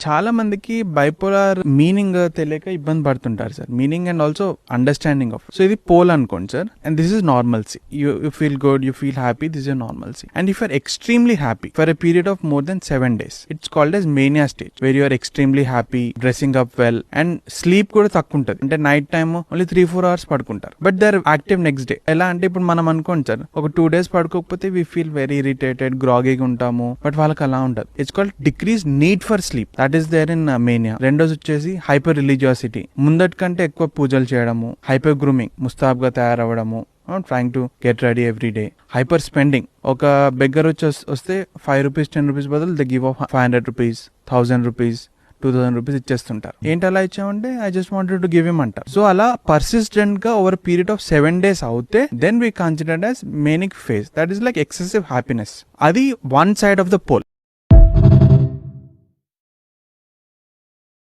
చాలా మందికి bipolar meaning తెలియక ఇబ్బంది పడుతుంటారు sir. Meaning and also understanding of. So ఇది పోల్ అనుకోండి sir, and this is normalcy. You feel good, you feel happy, this is normalcy. And if you're extremely happy for a period of more than 7 days, it's called as mania stage, where you're extremely happy, dressing up well, and sleep కూడా తక్కువ ఉంటుంది. అంటే night time only 3-4 hours పడుకుంటారు, but they are active next day. ఎలా అంటే ఇప్పుడు మనం అనుకోండి సార్, ఒక 2 days పడుకోకపోతే వీ ఫీల్ వెరీ ఇరిటేటెడ్, గ్రాగీగా ఉంటాము, బట్ వాళ్ళకి అలా ఉండదు. It's called decrease need for sleep, that is there in mania. రెండోది వచ్చేసి హైపర్ రిలీజియాసిటీ, ముందటి కంటే ఎక్కువ పూజలు చేయడము. హైపర్ గ్రూమింగ్, ముస్తాబ్గా తయారవ్వడము, trying to get ready every day. Hyper spending, ఒక బెగ్గర్ వస్తే 5 rupees 10 rupees బదులు they give of 500 rupees 1000 rupees 2000 rupees ఇచ్చేస్తుంటారు. ఏంటి అలా ఇచ్చామంటే I just wanted to give him అంటారు. సో అలా పర్సిస్టెంట్ గా ఓవర్ పీరియడ్ ఆఫ్ 7 days అవుతే then we considered as manic phase, that is like excessive happiness. అది one side of the pole.